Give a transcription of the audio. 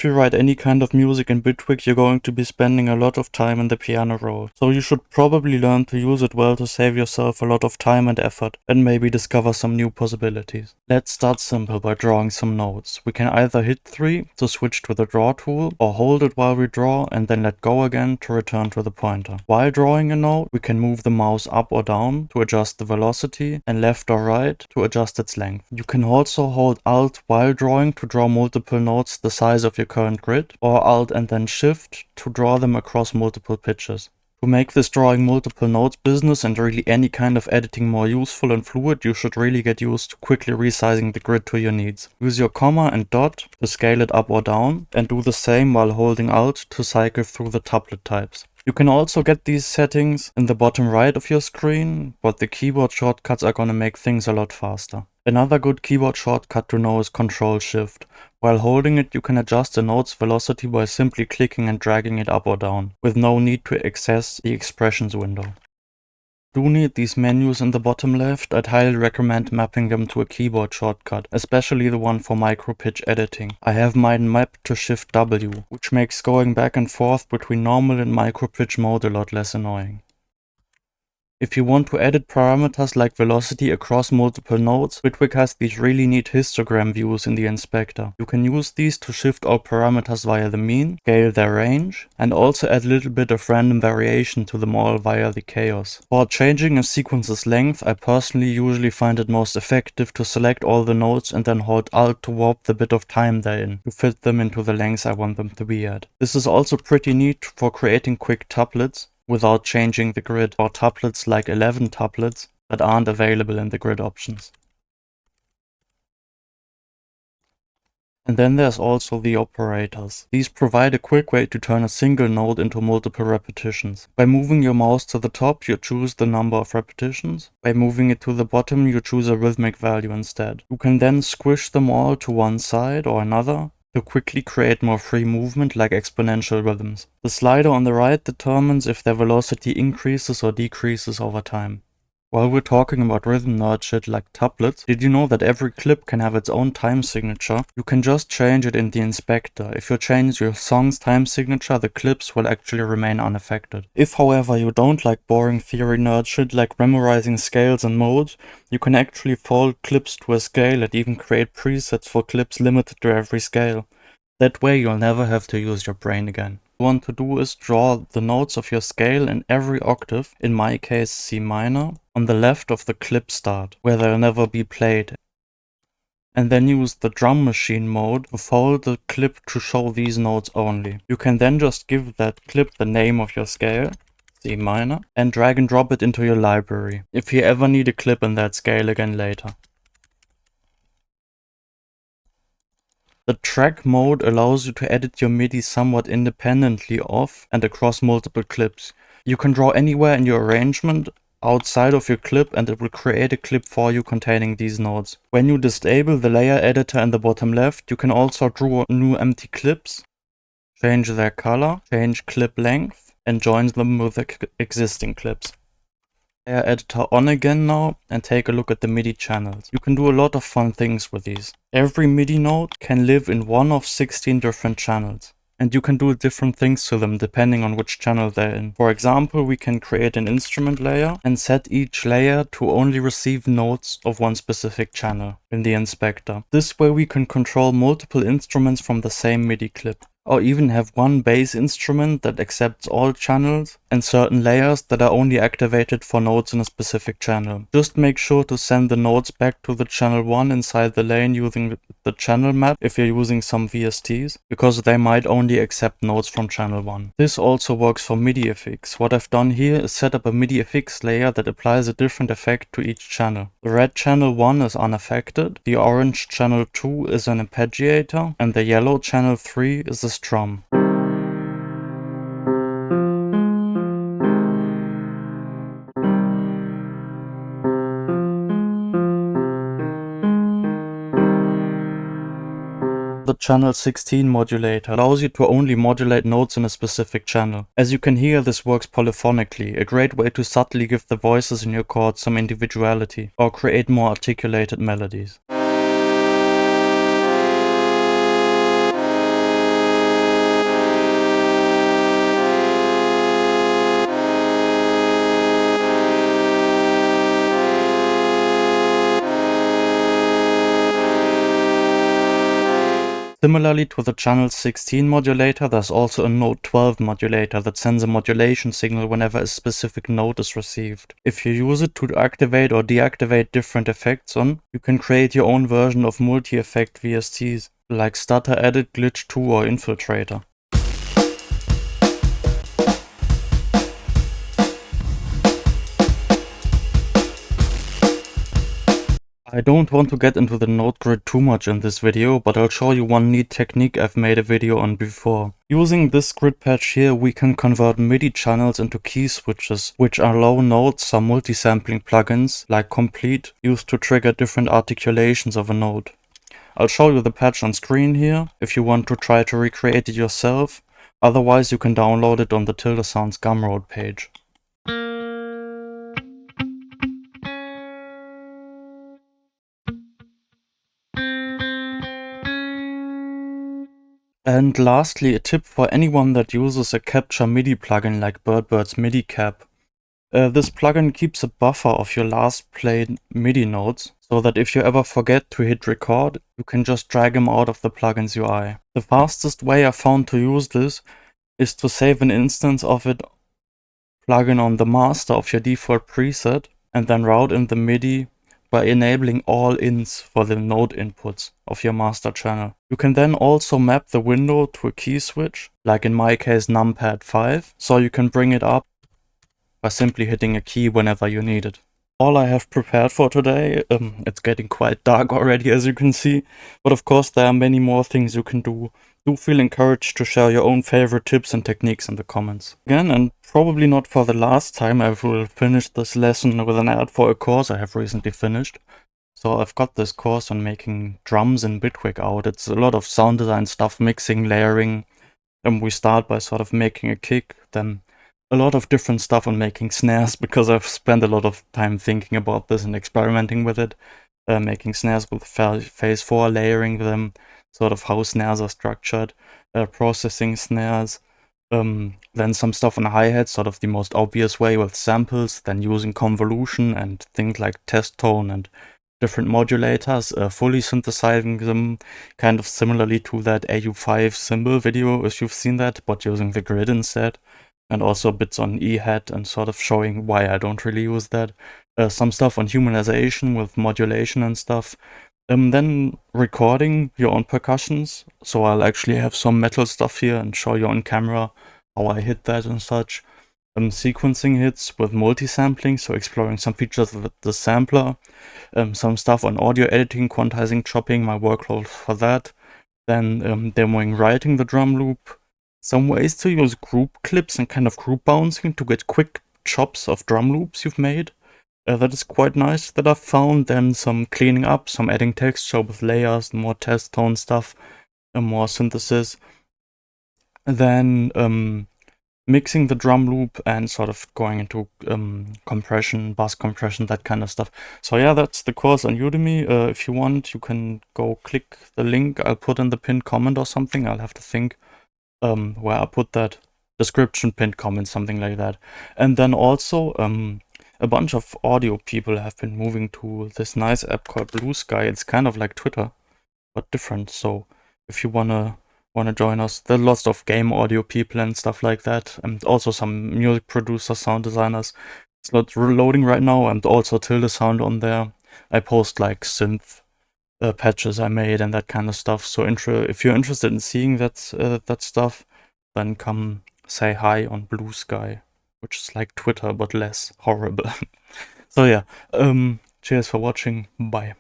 If you write any kind of music in Bitwig, you're going to be spending a lot of time in the piano roll, so you should probably learn to use it well to save yourself a lot of time and effort, and maybe discover some new possibilities. Let's start simple by drawing some notes. We can either hit 3 to switch to the draw tool, or hold it while we draw and then let go again to return to the pointer. While drawing a note, we can move the mouse up or down to adjust the velocity, and left or right to adjust its length. You can also hold Alt while drawing to draw multiple notes the size of your current grid, or Alt and then Shift to draw them across multiple pitches. To make this drawing multiple notes business and really any kind of editing more useful and fluid, you should really get used to quickly resizing the grid to your needs. Use your comma and dot to scale it up or down, and do the same while holding Alt to cycle through the tablet types. You can also get these settings in the bottom right of your screen, but the keyboard shortcuts are gonna make things a lot faster. Another good keyboard shortcut to know is Ctrl-Shift. While holding it, you can adjust the note's velocity by simply clicking and dragging it up or down, with no need to access the expressions window. Do need these menus in the bottom left. I'd highly recommend mapping them to a keyboard shortcut, especially the one for micro pitch editing. I have mine mapped to Shift W, which makes going back and forth between normal and micro pitch mode a lot less annoying. If you want to edit parameters like velocity across multiple notes, Bitwig has these really neat histogram views in the inspector. You can use these to shift all parameters via the mean, scale their range, and also add a little bit of random variation to them all via the chaos. For changing a sequence's length, I personally usually find it most effective to select all the notes and then hold Alt to warp the bit of time they're in, to fit them into the lengths I want them to be at. This is also pretty neat for creating quick tuplets, without changing the grid, or tuplets like 11 tuplets that aren't available in the grid options. And then there's also the operators. These provide a quick way to turn a single note into multiple repetitions. By moving your mouse to the top, you choose the number of repetitions. By moving it to the bottom, you choose a rhythmic value instead. You can then squish them all to one side or another to quickly create more free movement like exponential rhythms. The slider on the right determines if their velocity increases or decreases over time. While we're talking about rhythm nerd shit like tuplets, did you know that every clip can have its own time signature? You can just change it in the inspector. If you change your song's time signature, the clips will actually remain unaffected. If however you don't like boring theory nerd shit like memorizing scales and modes, you can actually fold clips to a scale and even create presets for clips limited to every scale. That way you'll never have to use your brain again. What you want to do is draw the notes of your scale in every octave, in my case C minor, on the left of the clip start, where they'll never be played. And then use the drum machine mode to fold the clip to show these notes only. You can then just give that clip the name of your scale, C minor, and drag and drop it into your library, if you ever need a clip in that scale again later. The track mode allows you to edit your MIDI somewhat independently of and across multiple clips. You can draw anywhere in your arrangement outside of your clip and it will create a clip for you containing these notes. When you disable the layer editor in the bottom left, you can also draw new empty clips, change their color, change clip length, and join them with the existing clips. Layer editor on again now and take a look at the MIDI channels. You can do a lot of fun things with these. Every MIDI note can live in one of 16 different channels, and you can do different things to them depending on which channel they're in. For example, we can create an instrument layer and set each layer to only receive notes of one specific channel in the inspector. This way we can control multiple instruments from the same MIDI clip, or even have one bass instrument that accepts all channels and certain layers that are only activated for notes in a specific channel. Just make sure to send the notes back to the channel 1 inside the lane using the channel map if you're using some VSTs, because they might only accept notes from channel 1. This also works for MIDI effects. What I've done here is set up a MIDI effects layer that applies a different effect to each channel. The red channel 1 is unaffected, the orange channel 2 is an arpeggiator, and the yellow channel 3 is a strum. The channel 16 modulator allows you to only modulate notes in a specific channel. As you can hear, this works polyphonically, a great way to subtly give the voices in your chords some individuality, or create more articulated melodies. Similarly to the channel 16 modulator, there's also a note 12 modulator that sends a modulation signal whenever a specific note is received. If you use it to activate or deactivate different effects you can create your own version of multi-effect VSTs, like Stutter Edit, Glitch 2 or Infiltrator. I don't want to get into the note grid too much in this video, but I'll show you one neat technique I've made a video on before. Using this grid patch here, we can convert MIDI channels into key switches, which are low notes or multi-sampling plugins, like Complete, used to trigger different articulations of a note. I'll show you the patch on screen here, if you want to try to recreate it yourself. Otherwise, you can download it on the Tilde Sounds Gumroad page. And lastly, a tip for anyone that uses a Capture MIDI plugin like Birdbird's MIDI Cap. This plugin keeps a buffer of your last played MIDI notes, so that if you ever forget to hit record, you can just drag them out of the plugin's UI. The fastest way I found to use this is to save an instance of it plugin on the master of your default preset, and then route in the MIDI by enabling all ins for the note inputs of your master channel. You can then also map the window to a key switch, like in my case numpad 5, so you can bring it up by simply hitting a key whenever you need it. All I have prepared for today. It's getting quite dark already, as you can see, but of course there are many more things you can do. Do feel encouraged to share your own favorite tips and techniques in the comments. Again, and probably not for the last time, I will finish this lesson with an ad for a course I have recently finished. So I've got this course on making drums in Bitwig out. It's a lot of sound design stuff, mixing, layering. And we start by sort of making a kick, then a lot of different stuff on making snares, because I've spent a lot of time thinking about this and experimenting with it. Making snares with phase 4, layering them, sort of how snares are structured, processing snares, then some stuff on hi-hats, sort of the most obvious way with samples, then using convolution and things like test tone and different modulators, fully synthesizing them, kind of similarly to that AU5 cymbal video, if you've seen that, but using the grid instead. And also bits on E-hat and sort of showing why I don't really use that. Some stuff on humanization with modulation and stuff. Then recording your own percussions. So I'll actually have some metal stuff here and show you on camera how I hit that and such. Sequencing hits with multi-sampling, so exploring some features with the sampler. Some stuff on audio editing, quantizing, chopping, my workload for that. Then demoing writing the drum loop. Some ways to use group clips and kind of group bouncing to get quick chops of drum loops you've made. That is quite nice that I've found. Then some cleaning up, some adding texture with layers, more test tone stuff, more synthesis. Then mixing the drum loop and sort of going into compression, bass compression, that kind of stuff. So yeah, that's the course on Udemy. If you want, you can go click the link I'll put in the pinned comment or something. I'll have to think where I put that. Description, pinned comment, something like that. And then also a bunch of audio people have been moving to this nice app called Blue Sky. It's kind of like Twitter, but different. So if you wanna join us, there are lots of game audio people and stuff like that, and also some music producers, sound designers. It's not loading right now, and also Tilde Sound on there. I post like synth patches I made and that kind of stuff. So if you're interested in seeing that stuff, then come say hi on Blue Sky, which is like Twitter but less horrible. So yeah, cheers for watching. Bye.